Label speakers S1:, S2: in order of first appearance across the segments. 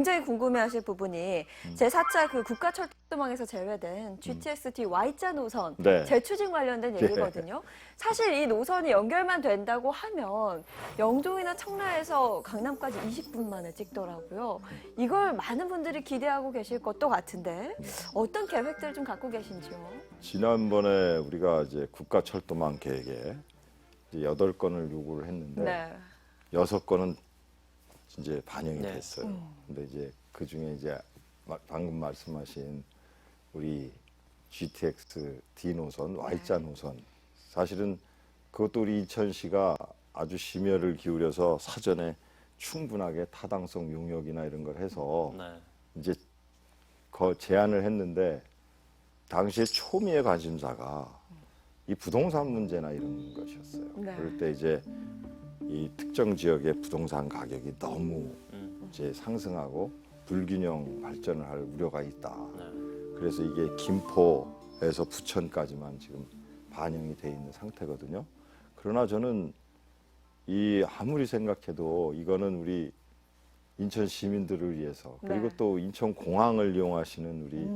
S1: 굉장히 궁금해하실 부분이 제4차 그 국가철도망에서 제외된 GTX-D Y자 노선
S2: 네.
S1: 재추진 관련된 얘기거든요. 사실 이 노선이 연결만 된다고 하면 영종이나 청라에서 강남까지 20분 만에 찍더라고요. 이걸 많은 분들이 기대하고 계실 것도 같은데 어떤 계획들을 좀 갖고 계신지요?
S2: 지난번에 우리가 이제 국가철도망 계획에 이제 8건을 요구를 했는데
S1: 네.
S2: 6건은 이제 반영이
S3: 네.
S2: 됐어요. 근데 이제 그 중에 이제 방금 말씀하신 우리 GTX D 노선, Y자 노선, 사실은 그것도 우리 인천시가 아주 심혈을 기울여서 사전에 충분하게 타당성 용역이나 이런 걸 해서
S3: 네.
S2: 이제 제안을 했는데 당시에 초미의 관심사가 이 부동산 문제나 이런 것이었어요.
S1: 네.
S2: 그럴 때 이제 이 특정 지역의 부동산 가격이 너무 이제 상승하고 불균형 발전을 할 우려가 있다.
S3: 네.
S2: 그래서 이게 김포에서 부천까지만 지금 반영이 돼 있는 상태거든요. 그러나 저는 이 아무리 생각해도 이거는 우리 인천 시민들을 위해서 그리고
S1: 네.
S2: 또 인천 공항을 이용하시는 우리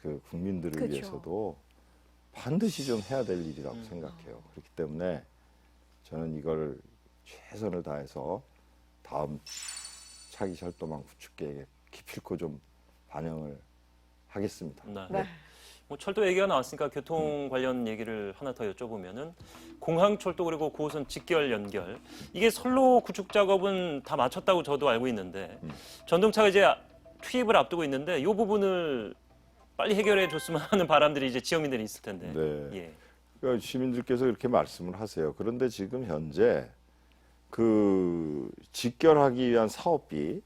S2: 그 국민들을
S1: 그쵸.
S2: 위해서도 반드시 좀 해야 될 일이라고 생각해요. 그렇기 때문에 저는 이걸 최선을 다해서 다음 차기 철도망 구축 계획에 기필코 좀 반영을 하겠습니다.
S3: 네.
S1: 네.
S3: 뭐 철도 얘기가 나왔으니까 교통 관련 얘기를 하나 더 여쭤보면은 공항철도 그리고 9호선 직결 연결 이게 선로 구축 작업은 다 마쳤다고 저도 알고 있는데 전동차가 이제 투입을 앞두고 있는데 이 부분을 빨리 해결해 줬으면 하는 바람들이 이제 지역민들이 있을 텐데.
S2: 네.
S3: 예.
S2: 그러니까 시민들께서 이렇게 말씀을 하세요. 그런데 지금 현재 그 직결하기 위한 사업비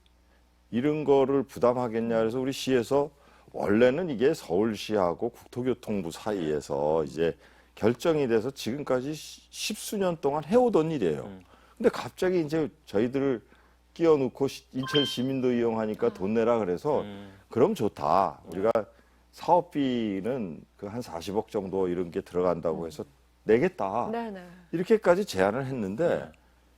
S2: 이런 거를 부담하겠냐 해서 우리 시에서 원래는 이게 서울시하고 국토교통부 사이에서 이제 결정이 돼서 지금까지 십수년 동안 해오던 일이에요. 근데 갑자기 이제 저희들을 끼워놓고 인천 시민도 이용하니까 돈 내라 그래서 그럼 좋다. 우리가 사업비는 그 한 40억 정도 이런 게 들어간다고 해서 내겠다.
S1: 네네.
S2: 이렇게까지 제안을 했는데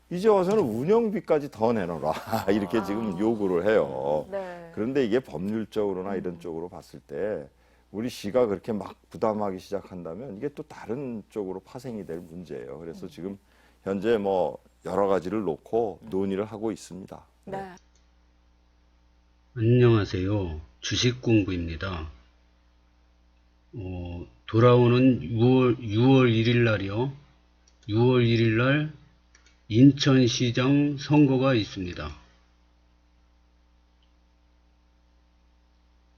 S2: 이제 와서는 운영비까지 더 내놓으라. 이렇게 지금 요구를 해요.
S1: 네.
S2: 그런데 이게 법률적으로나 이런 쪽으로 봤을 때 우리 시가 그렇게 막 부담하기 시작한다면 이게 또 다른 쪽으로 파생이 될 문제예요. 그래서 지금 현재 뭐 여러 가지를 놓고 논의를 하고 있습니다.
S1: 네.
S4: 안녕하세요. 주식공부입니다. 돌아오는 6월 1일 날이요. 6월 1일 날 인천시장 선거가 있습니다.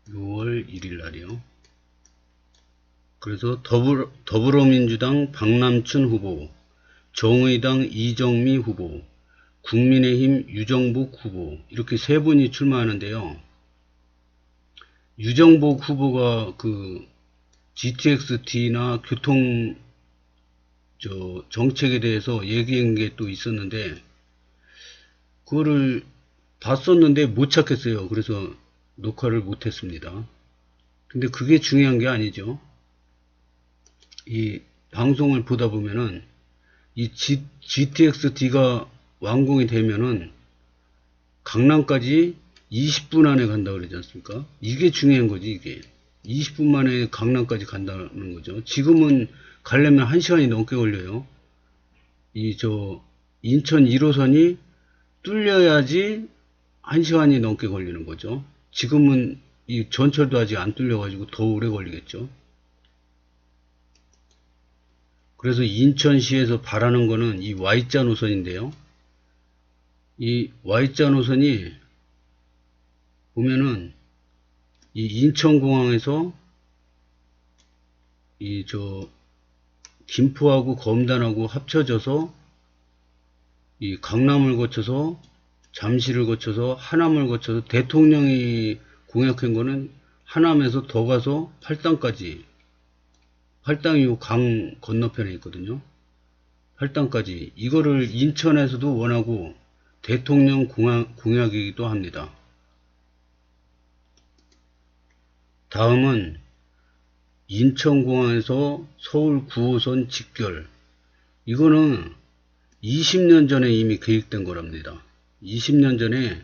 S4: 6월 1일 날이요. 그래서 더불어민주당 박남춘 후보, 정의당 이정미 후보, 국민의힘 유정복 후보 이렇게 세 분이 출마하는데요. 유정복 후보가 그 GTX-D나 교통 정책에 대해서 얘기한 게 또 있었는데 그거를 봤었는데 못 찾겠어요. 그래서 녹화를 못 했습니다. 근데 그게 중요한 게 아니죠. 이 방송을 보다 보면은 이 GTX-D가 완공이 되면은 강남까지 20분 안에 간다 그러지 않습니까? 이게 중요한 거지, 이게. 20분 만에 강남까지 간다는 거죠. 지금은 가려면 1시간이 넘게 걸려요. 인천 1호선이 뚫려야지 1시간이 넘게 걸리는 거죠. 지금은 이 전철도 아직 안 뚫려가지고 더 오래 걸리겠죠. 그래서 인천시에서 바라는 거는 이 Y자 노선인데요. 이 Y자 노선이 보면은 이 인천공항에서 김포하고 검단하고 합쳐져서 이 강남을 거쳐서 잠실을 거쳐서 하남을 거쳐서 대통령이 공약한 거는 하남에서 더 가서 팔당까지, 팔당이 요 강 건너편에 있거든요. 팔당까지 이거를 인천에서도 원하고 대통령 공약이기도 합니다. 다음은 인천공항에서 서울 9호선 직결. 이거는 20년 전에 이미 계획된 거랍니다. 20년 전에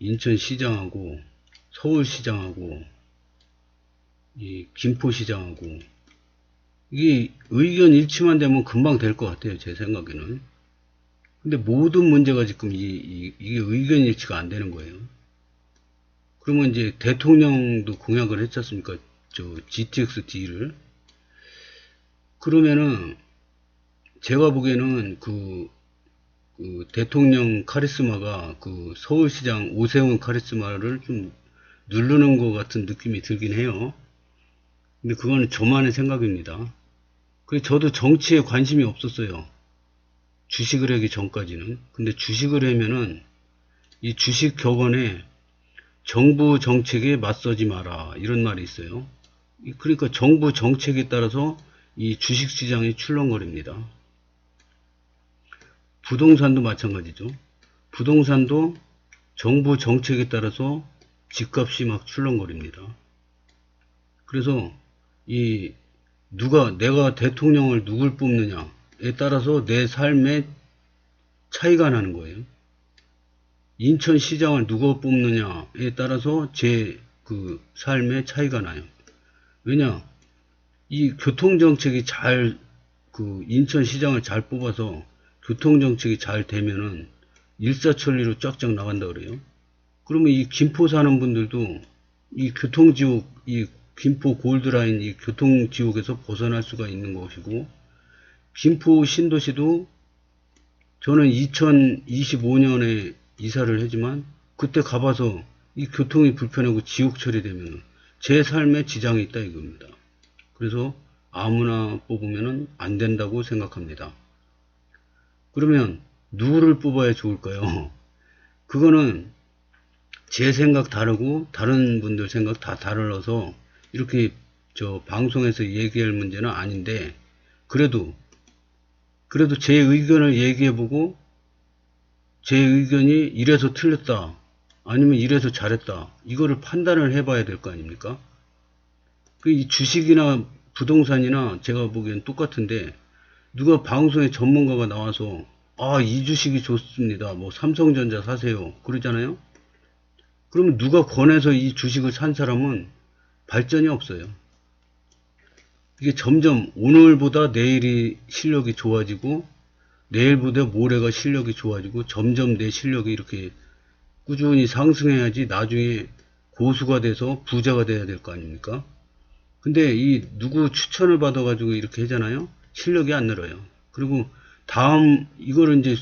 S4: 인천시장하고 서울시장하고 이 김포시장하고 이게 의견 일치만 되면 금방 될 것 같아요. 제 생각에는. 근데 모든 문제가 지금 이게 의견 일치가 안 되는 거예요. 그러면 이제 대통령도 공약을 했지 않습니까? 저 GTX-D를. 그러면은 제가 보기에는 그 대통령 카리스마가 그 서울시장 오세훈 카리스마를 좀 누르는 것 같은 느낌이 들긴 해요. 근데 그거는 저만의 생각입니다. 그래서 저도 정치에 관심이 없었어요. 주식을 하기 전까지는. 근데 주식을 하면은 이 주식 격언에 정부 정책에 맞서지 마라 이런 말이 있어요. 그러니까 정부 정책에 따라서 이 주식시장이 출렁거립니다. 부동산도 마찬가지죠. 부동산도 정부 정책에 따라서 집값이 막 출렁거립니다. 그래서 내가 대통령을 누굴 뽑느냐에 따라서 내 삶에 차이가 나는 거예요. 인천시장을 누가 뽑느냐에 따라서 제 그 삶의 차이가 나요. 왜냐? 이 교통정책이 인천시장을 잘 뽑아서 교통정책이 잘 되면은 일사천리로 쫙쫙 나간다 그래요. 그러면 이 김포 사는 분들도 이 교통지옥, 이 김포 골드라인 이 교통지옥에서 벗어날 수가 있는 것이고, 김포 신도시도 저는 2025년에 이사를 하지만 그때 가봐서 이 교통이 불편하고 지옥철이 되면 제 삶에 지장이 있다 이겁니다. 그래서 아무나 뽑으면 안 된다고 생각합니다. 그러면 누구를 뽑아야 좋을까요? 그거는 제 생각 다르고 다른 분들 생각 다 달라서 이렇게 저 방송에서 얘기할 문제는 아닌데, 그래도 제 의견을 얘기해보고 제 의견이 이래서 틀렸다 아니면 이래서 잘했다 이거를 판단을 해봐야 될 거 아닙니까? 이 주식이나 부동산이나 제가 보기엔 똑같은데, 누가 방송에 전문가가 나와서 이 주식이 좋습니다, 뭐 삼성전자 사세요 그러잖아요. 그러면 누가 권해서 이 주식을 산 사람은 발전이 없어요. 이게 점점 오늘보다 내일이 실력이 좋아지고 내일보다 모레가 실력이 좋아지고 점점 내 실력이 이렇게 꾸준히 상승해야지 나중에 고수가 돼서 부자가 돼야 될 거 아닙니까? 근데 누구 추천을 받아가지고 이렇게 하잖아요. 실력이 안 늘어요. 그리고 이거를 이제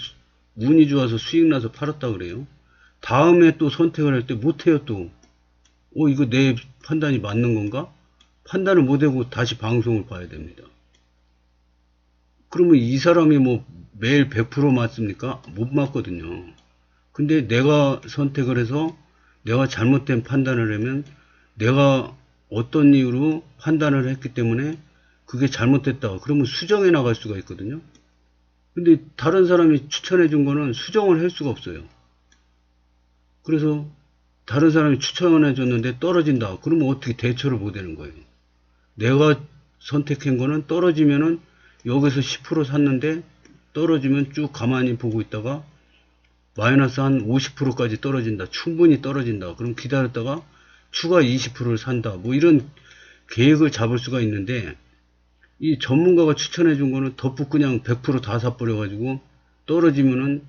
S4: 운이 좋아서 수익 나서 팔았다 그래요. 다음에 또 선택을 할 때 못해요 또. 이거 내 판단이 맞는 건가? 판단을 못하고 다시 방송을 봐야 됩니다. 그러면 이 사람이 뭐 매일 100% 맞습니까? 못 맞거든요. 근데 내가 선택을 해서 내가 잘못된 판단을 하면 내가 어떤 이유로 판단을 했기 때문에 그게 잘못됐다 그러면 수정해 나갈 수가 있거든요. 근데 다른 사람이 추천해 준 거는 수정을 할 수가 없어요. 그래서 다른 사람이 추천해 줬는데 떨어진다 그러면 어떻게 대처를 못 하는 거예요. 내가 선택한 거는 떨어지면은 여기서 10% 샀는데 떨어지면 쭉 가만히 보고 있다가 마이너스 한 50%까지 떨어진다. 충분히 떨어진다. 그럼 기다렸다가 추가 20%를 산다. 뭐 이런 계획을 잡을 수가 있는데, 이 전문가가 추천해 준 거는 덧붙 그냥 100% 다 사버려 가지고 떨어지면은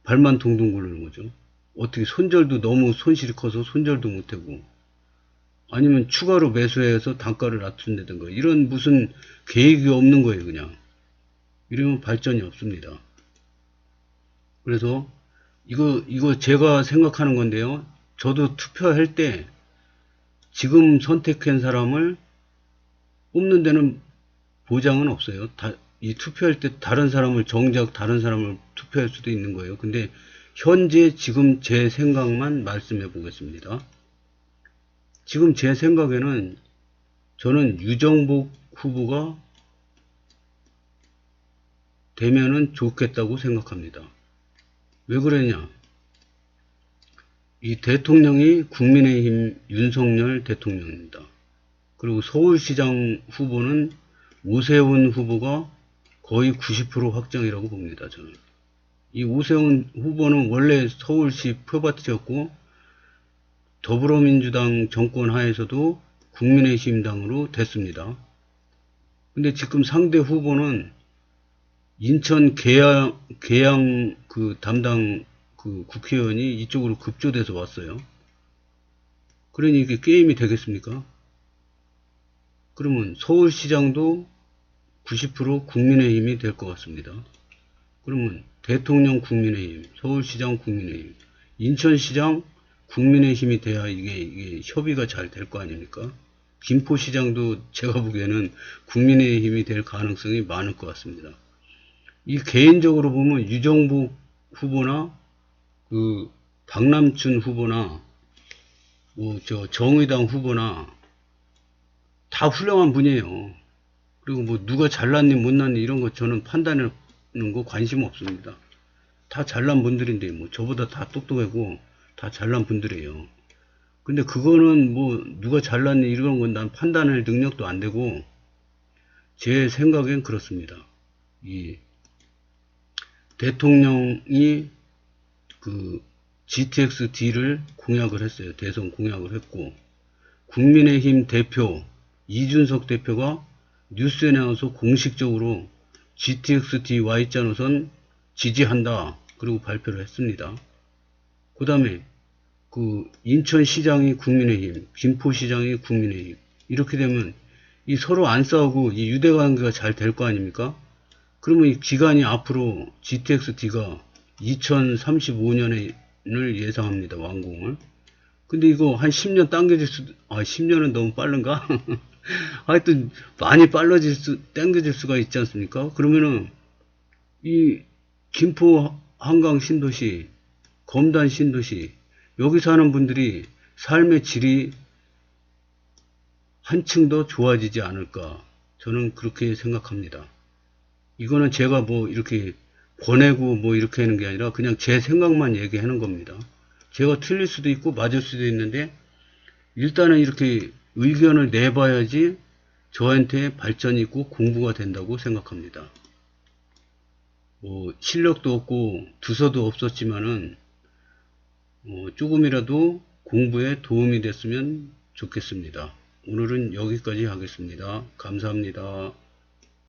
S4: 발만 동동 굴리는 거죠. 어떻게 손절도 너무 손실이 커서 손절도 못하고, 아니면 추가로 매수해서 단가를 낮춘다든가 이런 무슨 계획이 없는 거예요. 그냥 이러면 발전이 없습니다. 그래서 이거 제가 생각하는 건데요. 저도 투표할 때 지금 선택한 사람을 뽑는 데는 보장은 없어요. 이 투표할 때 정작 다른 사람을 투표할 수도 있는 거예요. 근데 현재 지금 제 생각만 말씀해 보겠습니다. 지금 제 생각에는 저는 유정복 후보가 되면은 좋겠다고 생각합니다. 왜 그러냐? 이 대통령이 국민의힘 윤석열 대통령입니다. 그리고 서울시장 후보는 오세훈 후보가 거의 90% 확정이라고 봅니다. 저는. 이 오세훈 후보는 원래 서울시 표밭이었고 더불어민주당 정권 하에서도 국민의힘당으로 됐습니다. 근데 지금 상대 후보는 인천 계양 그 담당 그 국회의원이 이쪽으로 급조돼서 왔어요. 그러니 이게 게임이 되겠습니까? 그러면 서울시장도 90% 국민의힘이 될 것 같습니다. 그러면 대통령 국민의힘, 서울시장 국민의힘, 인천시장 국민의힘이 돼야 이게 협의가 잘 될 거 아닙니까? 김포시장도 제가 보기에는 국민의힘이 될 가능성이 많을 것 같습니다. 이 개인적으로 보면 유정복 후보나 그 박남춘 후보나 뭐 저 정의당 후보나 다 훌륭한 분이에요. 그리고 뭐 누가 잘났니 못났니 이런 거 저는 판단하는 거 관심 없습니다. 다 잘난 분들인데 뭐 저보다 다 똑똑하고 다 잘난 분들이에요. 근데 그거는 뭐 누가 잘났니 이런 건 난 판단할 능력도 안 되고 제 생각엔 그렇습니다. 이 대통령이 그 GTX-D를 공약을 했어요. 대선 공약을 했고 국민의힘 대표 이준석 대표가 뉴스에 나와서 공식적으로 GTX-D Y자 노선 지지한다. 그리고 발표를 했습니다. 그 다음에 그 인천시장이 국민의힘, 김포시장이 국민의힘 이렇게 되면 이 서로 안 싸우고 이 유대관계가 잘 될 거 아닙니까? 그러면 이 기간이 앞으로 GTX-D가 2035년을 예상합니다. 완공을. 근데 이거 한 10년 당겨질 수도, 10년은 너무 빠른가? 하여튼 많이 당겨질 수가 있지 않습니까? 그러면은 이 김포 한강 신도시, 검단 신도시 여기 사는 분들이 삶의 질이 한층 더 좋아지지 않을까 저는 그렇게 생각합니다. 이거는 제가 뭐 이렇게 권해고 뭐 이렇게 하는 게 아니라 그냥 제 생각만 얘기하는 겁니다. 제가 틀릴 수도 있고 맞을 수도 있는데 일단은 이렇게 의견을 내봐야지 저한테 발전이 있고 공부가 된다고 생각합니다. 뭐 실력도 없고 두서도 없었지만은 조금이라도 공부에 도움이 됐으면 좋겠습니다. 오늘은 여기까지 하겠습니다. 감사합니다.